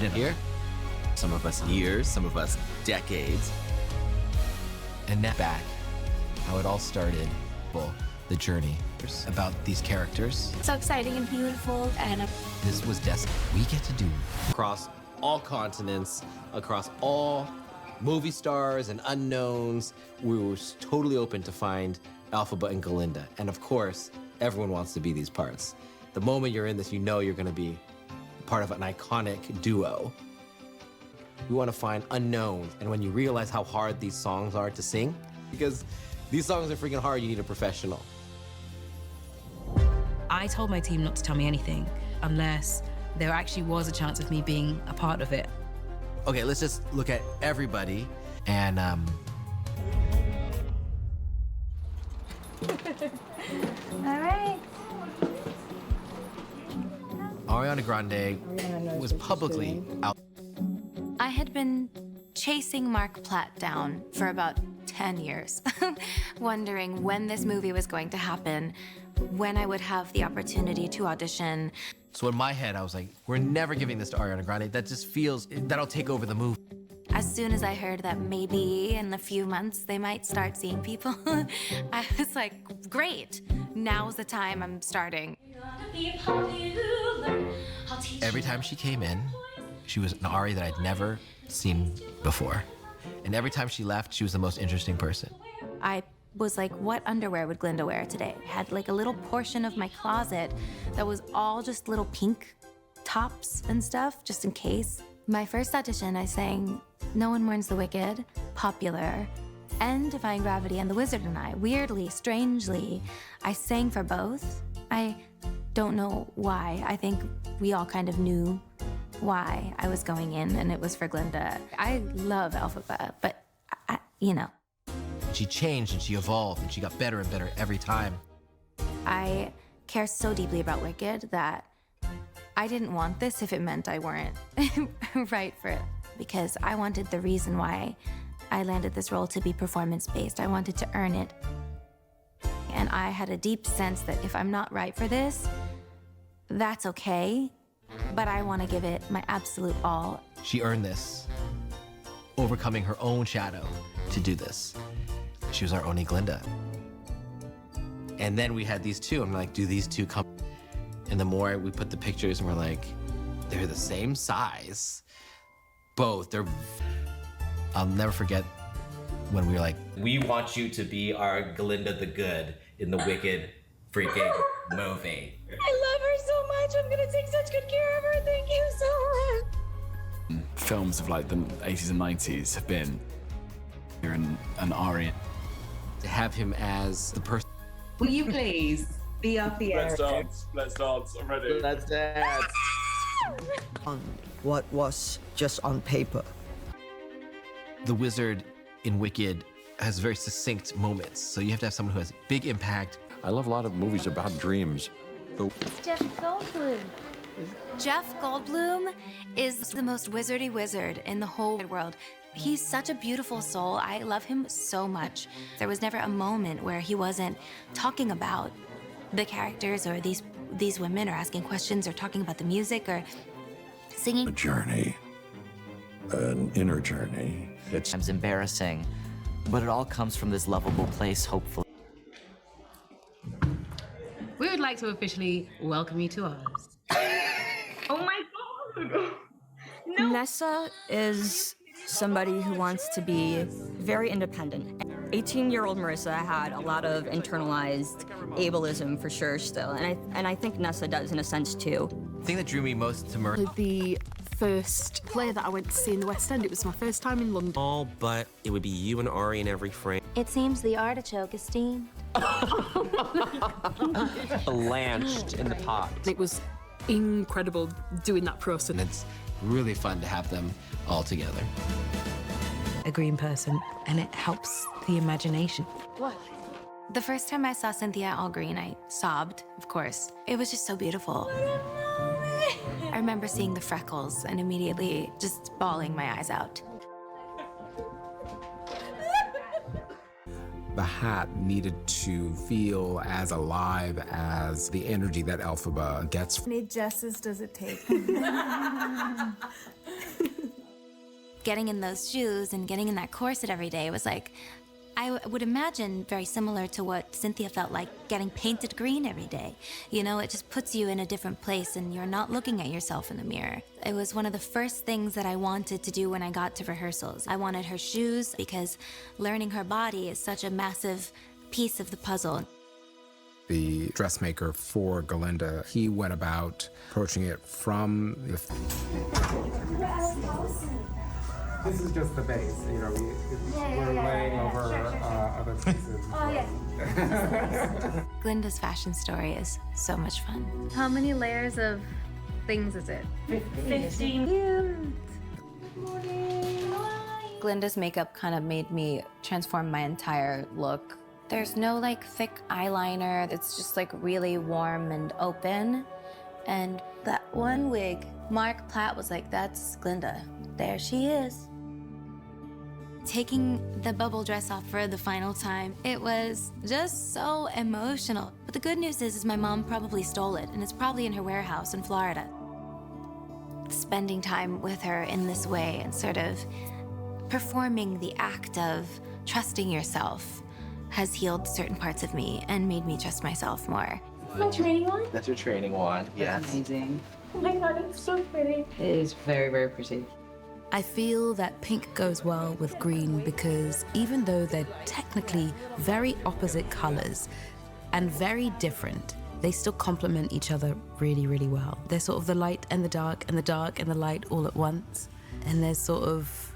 been here, some of us years, some of us decades. And now back, how it all started, well, the journey about these characters. So exciting and beautiful, and This was destiny. We get to do across all continents, across all movie stars and unknowns. We were totally open to find Elphaba and Glinda. And of course, everyone wants to be these parts. The moment you're in this, you know you're gonna be part of an iconic duo. We wanna find unknowns. And when you realize how hard these songs are to sing, because these songs are freaking hard, you need a professional. I told my team not to tell me anything unless there actually was a chance of me being a part of it. Okay, let's just look at everybody and all right. Ariana Grande was publicly out. I had been chasing Mark Platt down for about 10 years, wondering when this movie was going to happen, when I would have the opportunity to audition. So in my head, I was like, we're never giving this to Ariana Grande. That just feels, that'll take over the movie. As soon as I heard that maybe in a few months they might start seeing people, I was like, great, now's the time I'm starting. Every time she came in, she was an Ari that I'd never seen before. And every time she left, she was the most interesting person. I was like, what underwear would Glinda wear today? I had like a little portion of my closet that was all just little pink tops and stuff, just in case. My first audition, I sang No One Mourns the Wicked, Popular, and Defying Gravity and The Wizard and I. Weirdly, strangely, I sang for both. I don't know why. I think we all kind of knew why I was going in, and it was for Glinda. I love Elphaba, but you know. She changed and she evolved and she got better and better every time. I care so deeply about Wicked that I didn't want this if it meant I weren't right for it, because I wanted the reason why I landed this role to be performance-based. I wanted to earn it. And I had a deep sense that if I'm not right for this, that's okay, but I want to give it my absolute all. She earned this, overcoming her own shadow to do this. She was our only Glinda. And then we had these two. I'm like, do these two come? And the more we put the pictures and we're like, they're the same size. Both, I'll never forget when we were like, we want you to be our Glinda the Good in the Wicked freaking movie. I love her so much. I'm gonna take such good care of her. Thank you so much. Films of like the 80s and 90s have been you're an Ari. To have him as the person. Will you please be off the air? Let's dance, I'm ready. Let's dance. On what was just on paper. The wizard in Wicked has very succinct moments, so you have to have someone who has big impact. I love a lot of movies about dreams. Jeff Goldblum. Jeff Goldblum is the most wizardy wizard in the whole world. He's such a beautiful soul. I love him so much. There was never a moment where he wasn't talking about the characters or these women, or asking questions, or talking about the music, or singing. A journey, an inner journey. It's embarrassing, but it all comes from this lovable place, hopefully. We would like to officially welcome you to ours. Oh my God! No. Nessa is somebody who wants to be very independent. 18-year-old Marissa had a lot of internalized ableism for sure still, and I think Nessa does in a sense too. The thing that drew me most to Marissa. The first play that I went to see in the West End, it was my first time in London. All but it would be you and Ari in every frame. It seems the artichoke is steamed. Blanched in the pot. It was incredible doing that process. And it's really fun to have them all together. A green person, and it helps the imagination. What? The first time I saw Cynthia all green, I sobbed, of course. It was just so beautiful. I remember seeing the freckles and immediately just bawling my eyes out. The hat needed to feel as alive as the energy that Elphaba gets. How many Jesses does it take? Getting in those shoes and getting in that corset every day was like, I would imagine very similar to what Cynthia felt like getting painted green every day. You know, it just puts you in a different place and you're not looking at yourself in the mirror. It was one of the first things that I wanted to do when I got to rehearsals. I wanted her shoes because learning her body is such a massive piece of the puzzle. The dressmaker for Glinda, he went about approaching it from the... This is just the base, you know, we're laying over other pieces. Oh, yeah. Glinda's fashion story is so much fun. How many layers of things is it? 15. Glinda's makeup kind of made me transform my entire look. There's no like thick eyeliner. It's just like really warm and open. And that one wig, Mark Platt was like, that's Glinda. There she is. Taking the bubble dress off for the final time, it was just so emotional. But the good news is my mom probably stole it, and it's probably in her warehouse in Florida. Spending time with her in this way and sort of performing the act of trusting yourself has healed certain parts of me and made me trust myself more. My training one? That's your training wand. Yes. Amazing. Oh my god, it's so pretty. It is very, very pretty. I feel that pink goes well with green because even though they're technically very opposite colors and very different, they still complement each other really, really well. They're sort of the light and the dark and the dark and the light all at once. And there's sort of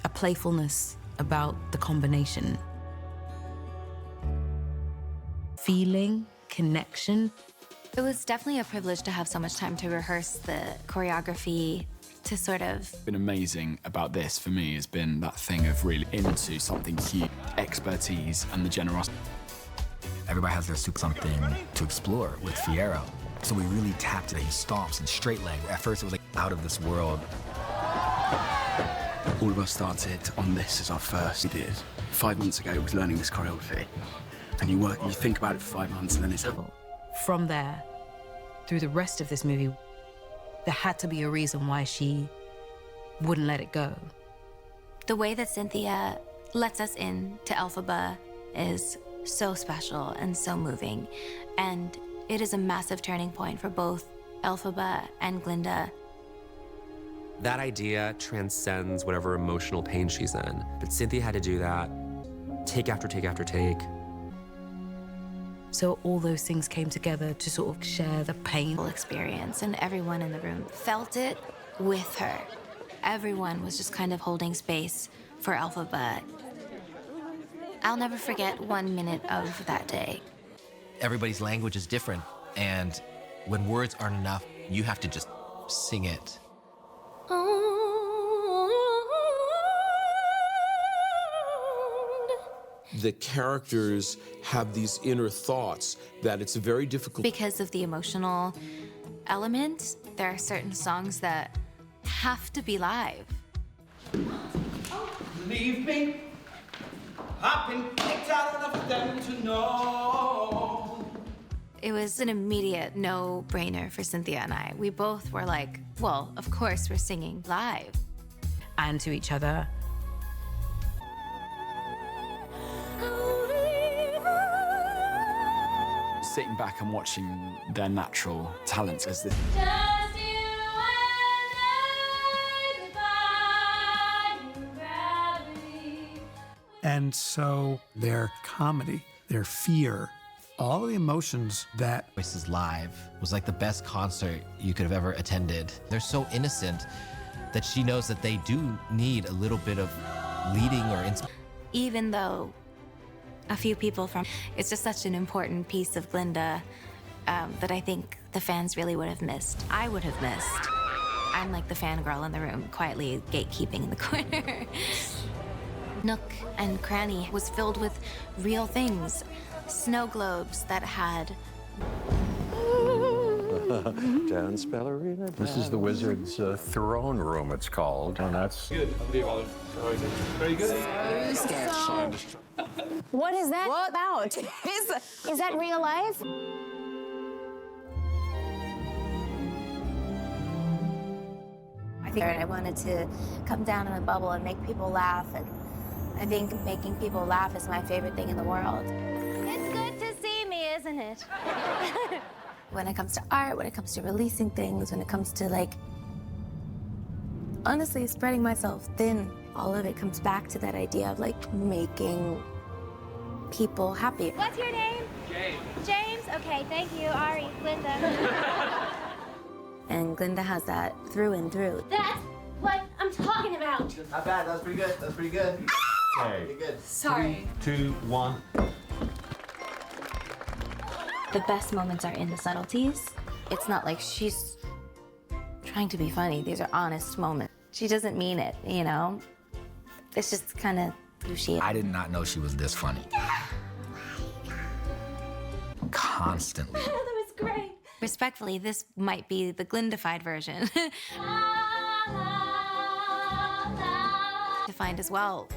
a playfulness about the combination. Feeling, connection. It was definitely a privilege to have so much time to rehearse the choreography, to sort of... Been amazing about this for me has been that thing of really into something huge, expertise and the generosity. Everybody has their super something to explore with Fierro. So we really tapped it. He stomps and straight leg. At first it was like out of this world. All of us started on this as our first we did. 5 months ago, it was learning this choreography. And you think about it for 5 months and then it's... From there, through the rest of this movie, there had to be a reason why she wouldn't let it go. The way that Cynthia lets us in to Elphaba is so special and so moving. And it is a massive turning point for both Elphaba and Glinda. That idea transcends whatever emotional pain she's in. But Cynthia had to do that, take after take after take. So all those things came together to sort of share the painful experience, and everyone in the room felt it with her. Everyone was just kind of holding space for Elphaba. I'll never forget 1 minute of that day. Everybody's language is different, and when words aren't enough, you have to just sing it. The characters have these inner thoughts that it's very difficult. Because of the emotional element, there are certain songs that have to be live. Leave me. I've been kicked out enough of them to know. It was an immediate no-brainer for Cynthia and I. We both were like, well, of course we're singing live. And to each other. Sitting back and watching their natural talents as the... And so their comedy, their fear, all of the emotions that... Voices Live was like the best concert you could have ever attended. They're so innocent that she knows that they do need a little bit of leading or inspiration. Even though a few people from... It's just such an important piece of Glinda that I think the fans really would have missed. I would have missed. I'm like the fangirl in the room, quietly gatekeeping in the corner. Nook and cranny was filled with real things. Snow globes that had... Dance ballerina. This is the wizard's throne room, it's called. And that's... Good. Very good. What is that about? Is that real life? I And I wanted to come down in a bubble and make people laugh. And I think making people laugh is my favorite thing in the world. It's good to see me, isn't it? When it comes to art, when it comes to releasing things, when it comes to, like, honestly spreading myself thin, all of it comes back to that idea of, like, making people happy. What's your name? James. James? Okay, thank you. Ari, Glinda. And Glinda has that through and through. That's what I'm talking about. Not bad. That was pretty good. That was pretty good. Okay. Pretty good. Sorry. 3, 2, 1. The best moments are in the subtleties. It's not like she's trying to be funny. These are honest moments. She doesn't mean it, you know? It's just kind of who she is. I did not know she was this funny. Constantly. That was great. Respectfully, this might be the Glindified version. Defined as well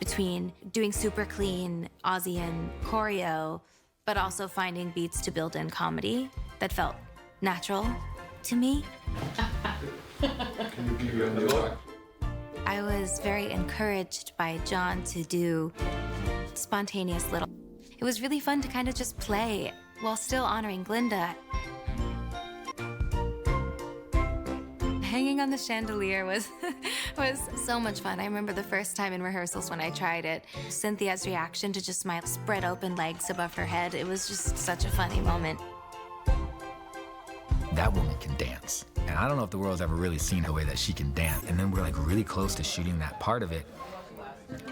between doing super clean Aussian choreo, but also finding beats to build in comedy that felt natural to me. I was very encouraged by John to do spontaneous little. It was really fun to kind of just play while still honoring Glinda. Hanging on the chandelier was so much fun. I remember the first time in rehearsals when I tried it. Cynthia's reaction to just my spread open legs above her head. It was just such a funny moment. That woman can dance. And I don't know if the world's ever really seen the way that she can dance. And then we're like really close to shooting that part of it.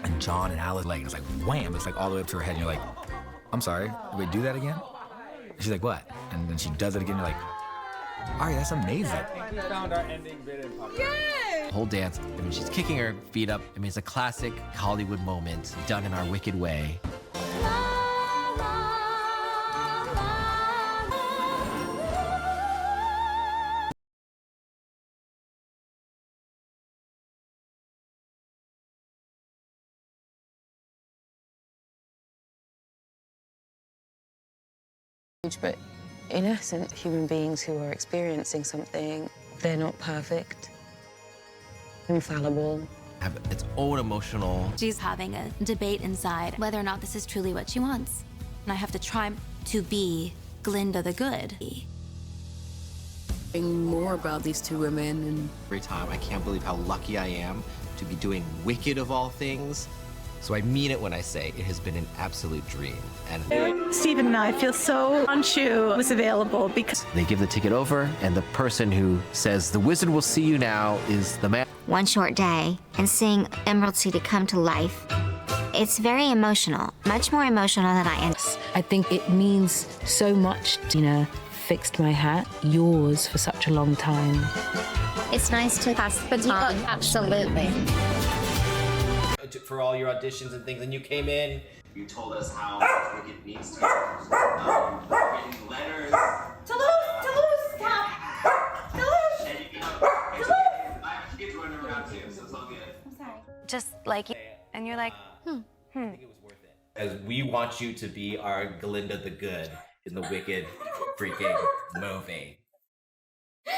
And John and Alice, like, it's like wham, it's like all the way up to her head. And you're like, I'm sorry, did we do that again? And she's like, what? And then she does it again, you're like, Ari, that's amazing. We found our ending bit in Pop. The whole dance, I mean, she's kicking her feet up. I mean, it's a classic Hollywood moment done in our wicked way. But in essence, human beings who are experiencing something, they're not perfect, infallible. Have its own emotional. She's having a debate inside whether or not this is truly what she wants. And I have to try to be Glinda the Good. More about these two women and Every time, I can't believe how lucky I am to be doing Wicked of all things. So I mean it when I say it has been an absolute dream. And Stephen and I feel so Anshu was available because they give the ticket over, and the person who says, "The wizard will see you now," is the man. One short day, and seeing Emerald City come to life, it's very emotional, much more emotional than I think it means so much. Tina fixed my hat, yours for such a long time. It's nice to pass the baton. Absolutely. For all your auditions and things, and you came in, you told us how Wicked means to you. Getting letters. Toulouse, stop! Toulouse! And you know, I have kids running around too, so it's all good. I'm sorry. Just like you. And you're like, I think it was worth it. As we want you to be our Glinda the Good in the Wicked freaking movie. I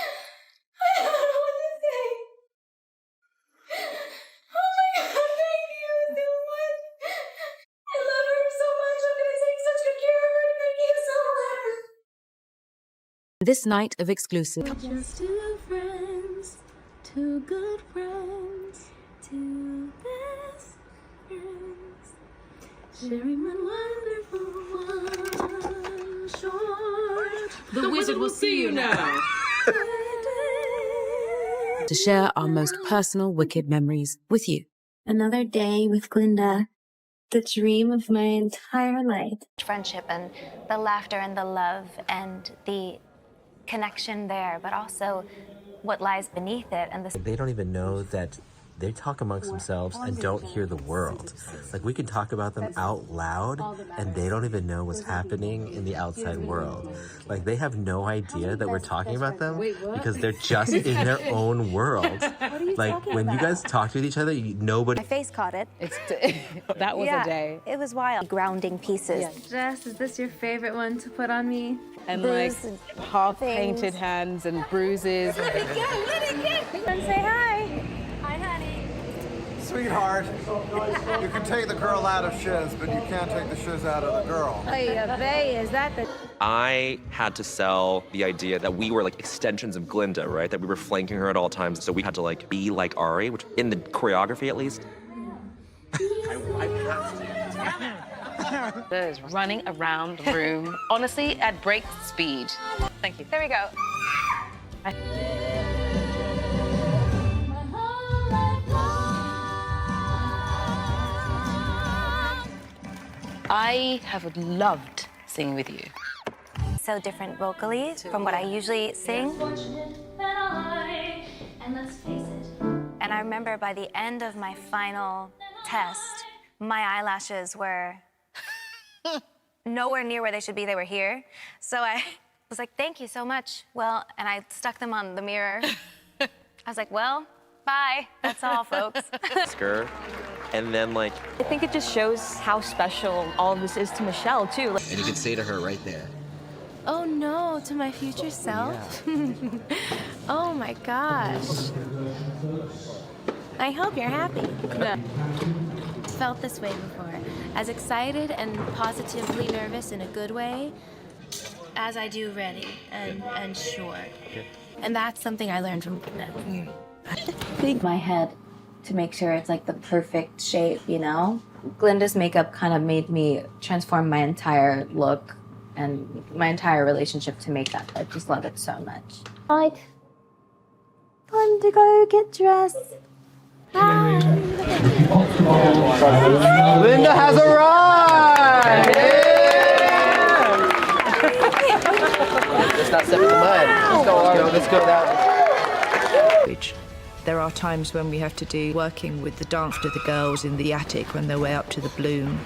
don't know what to say. Oh my God, thank you so much. I love her so much. I'm gonna take such good care of her. Thank you so much. This night of exclusive. Just two friends, two good friends, two best friends, sharing one wonderful one short. The wizard will see you now. To share our most personal Wicked memories with you. another day with Glinda, the dream of my entire life. Friendship and the laughter and the love and the connection there, but also what lies beneath it. And They don't even know that they talk amongst themselves and don't hear the world. Like, we can talk about them out loud and they don't even know what's happening in the outside world. Like, they have no idea that we're talking about them because they're just in their own world. Like, when you guys talk to each other, nobody... My face caught it. That was a day. It was wild. Grounding pieces. Jess, is this your favorite one to put on me? And Bruise like half-painted hands and bruises. Let it go. And say hi. Hi, honey. Sweetheart, you can take the girl out of shiz, but you can't take the shiz out of the girl. Hey, Bay, is that the... I had to sell the idea that we were like extensions of Glinda, right? That we were flanking her at all times, so we had to like be like Ari, which in the choreography at least. I passed it. There's running around the room, honestly, at break speed. Thank you. There we go. I have loved singing with you. So different vocally from what I usually sing. And I remember by the end of my final test, my eyelashes were nowhere near where they should be. They were here. So I was like, thank you so much. Well, and I stuck them on the mirror. I was like, well, bye. That's all, folks. And then like... I think it just shows how special all of this is to Michelle, too. And you can say to her right there. Oh no, to my future self? Oh my gosh. I hope you're happy. Felt this way before. As excited and positively nervous in a good way as I do ready and sure. And that's something I learned from Glinda. I think my head to make sure it's like the perfect shape, you know? Glinda's makeup kind of made me transform my entire look and my entire relationship to makeup. I just love it so much. Like, time to go get dressed. Bye. Glinda has arrived! Let's not step in the mud. Let's go that way. There are times when we have to do working with the dance to the girls in the attic when they're way up to the bloom.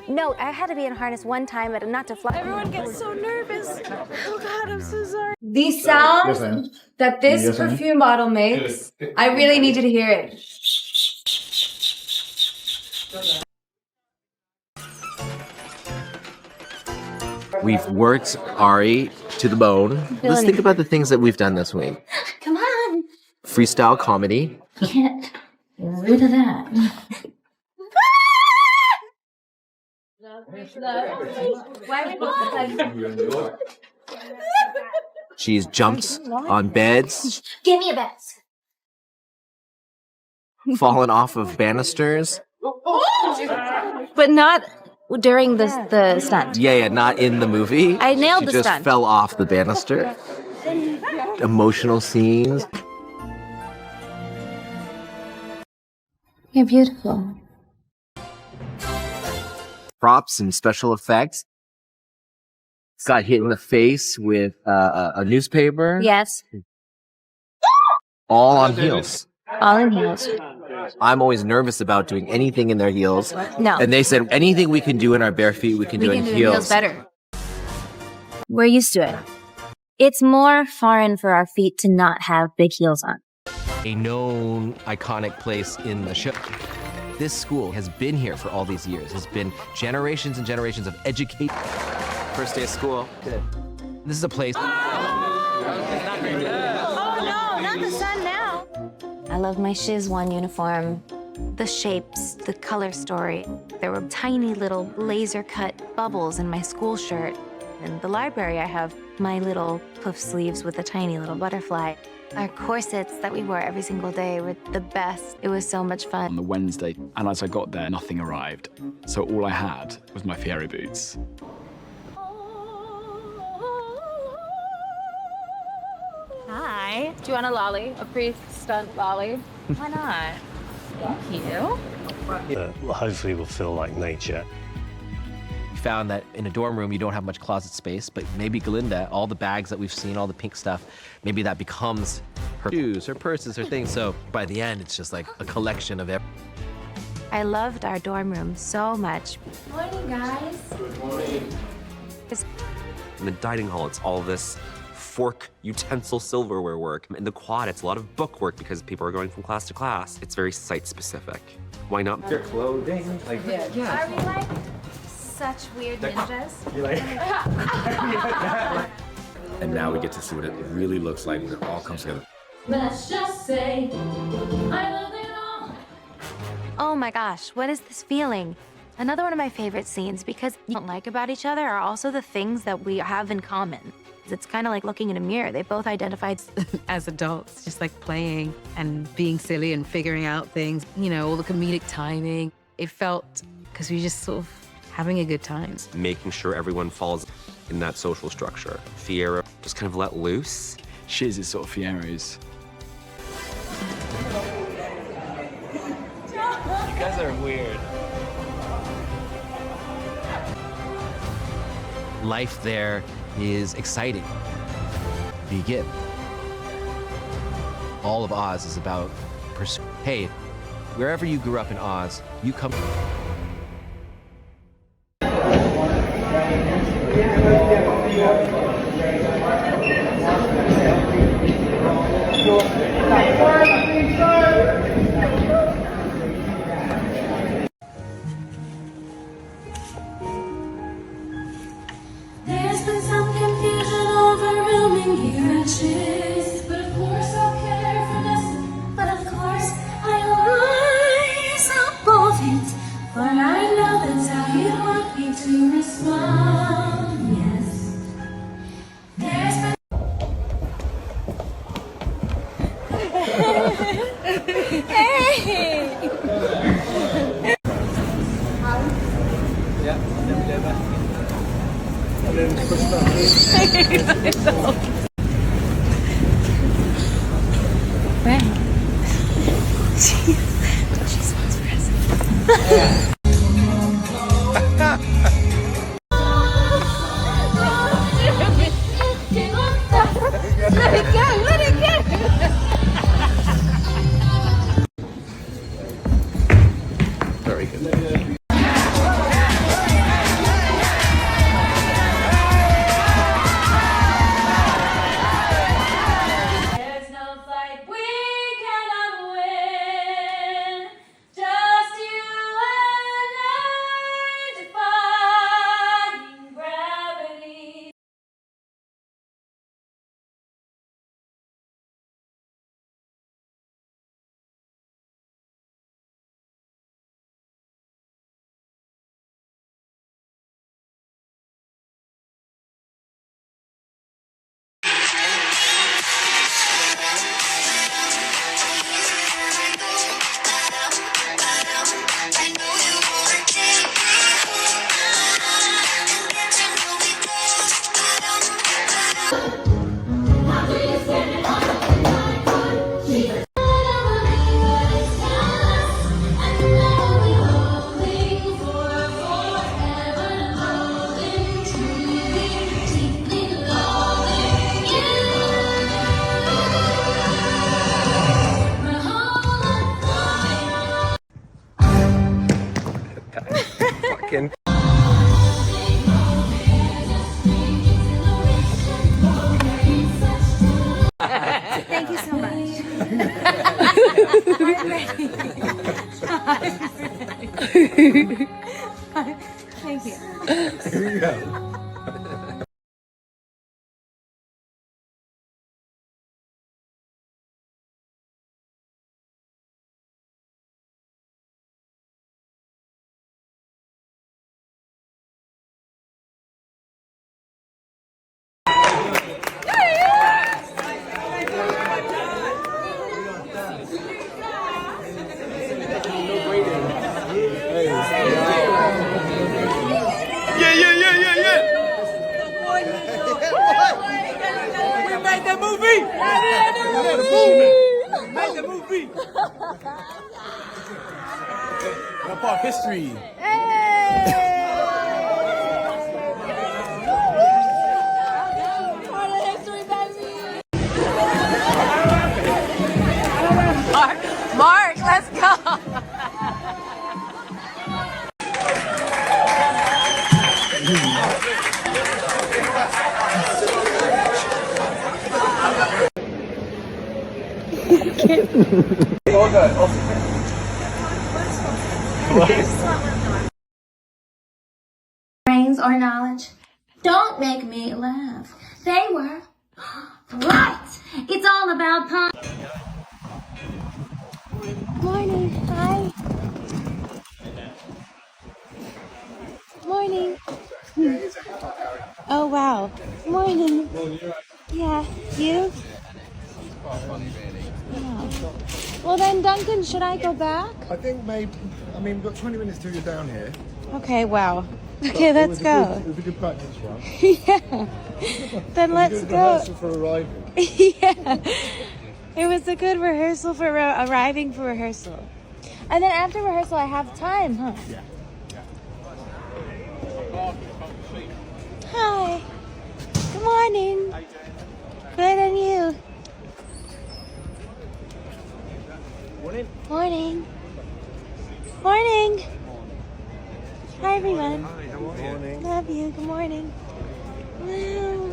No, I had to be in harness one time, but not to fly. Everyone gets so nervous. Oh God, I'm so sorry. These sounds that this perfume bottle makes, I really need you to hear it. We've worked Ari to the bone. Let's think about the things that we've done this week. Come on. Freestyle comedy. Can't get rid of that. She's jumped on beds, Give me a bed. fallen off of banisters. But not during the stunt. Yeah, not in the movie. I nailed the She just stunt. fell off the banister. Emotional scenes. You're beautiful. Props and special effects. Got hit in the face with a newspaper. Yes. All on heels. All in heels. I'm always nervous about doing anything in their heels. No. And they said anything we can do in our bare feet, we can do in heels. better. We're used to it. It's more foreign for our feet to not have big heels on. A known iconic place in the show. This school has been here for all these years. It's been generations and generations of education. First day of school. Good. This is a place. Oh no, not the sun now. I love my Shiz One uniform. The shapes, the color story. There were tiny little laser cut bubbles in my school shirt. In the library, I have my little puff sleeves with a tiny little butterfly. Our corsets that we wore every single day were the best. It was so much fun. On the Wednesday, and as I got there, nothing arrived. So all I had was my Fieri boots. Hi. Do you want a lolly? A pre-stunt lolly? Why not? Thank you. Hopefully we'll feel like nature. We found that in a dorm room, you don't have much closet space, but maybe Glinda, all the bags that we've seen, all the pink stuff, maybe that becomes her shoes, her purses, her things. So by the end, it's just like a collection of everything. I loved our dorm room so much. Morning, guys. Good morning. In the dining hall, it's all this fork, utensil, silverware work. In the quad, it's a lot of book work because people are going from class to class. It's very site-specific. Why not your clothing? Like, Yeah. Are we like such weird ninjas? You're like... And now we get to see what it really looks like when it all comes together. Let's just say I love it all. Oh my gosh, what is this feeling? Another one of my favorite scenes, because you don't like about each other are also the things that we have in common. It's kind of like looking in a mirror. They both identified as adults, just like playing and being silly and figuring out things, you know, all the comedic timing. It felt, because we were just sort of having a good time. Making sure everyone falls in that social structure. Fiera just kind of let loose. Shiz is sort of Fiera's. You guys are weird. Life there is exciting. Begin. All of Oz is about hey, wherever you grew up in Oz, you come. There's been some confusion overwhelming here at Chiz, but of course I'll care for this. But of course I'll rise above it, for I know that's how you want me to respond. Yes, there's been. Hey! She smells present. Let it go! Let it go! Very good. There's no fight we cannot win. Just you and I defying gravity. Fucking. Thank you so much. Thank you. Here you go. We made the movie! We made the movie! We're part of history. Part of history, baby! Brains or knowledge? Don't make me laugh. They were right. It's all about Morning. Hi. Morning. Oh, wow. Morning. Yeah. You? Oh. Well then, Duncan, should I go back? I think maybe, I mean, we've got 20 minutes till you're down here. Okay, wow. Okay, let's go. It was a good practice run. Yeah. Then let's go. For arriving. Yeah. It was a good rehearsal for arriving for rehearsal. And then after rehearsal, I have time, huh? Yeah. Hi. Good morning. Good, and you? Morning. Morning. Morning. Hi, everyone. Morning. Love you. Good morning. Wow.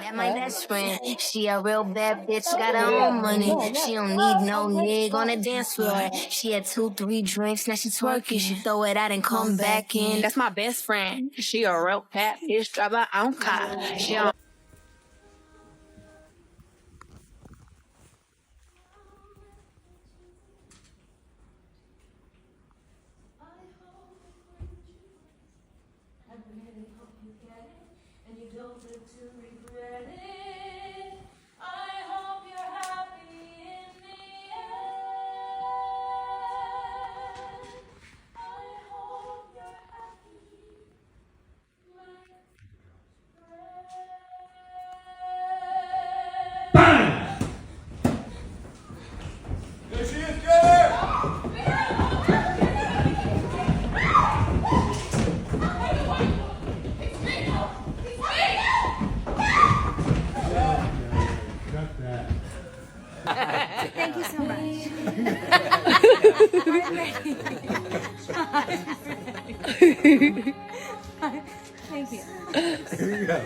Met my best friend. She a real bad bitch, got her own money. She don't need no nigga on the dance floor. She had 2-3 drinks, now she twerking. She throw it out and come back in. That's my best friend. She a real bad bitch, drive her own car. She don't and you don't live to regret it. I hope you're happy in the end. I hope you're happy, my friend. Bang! There she is, get her! Thank you so much. Thank you. Here you go.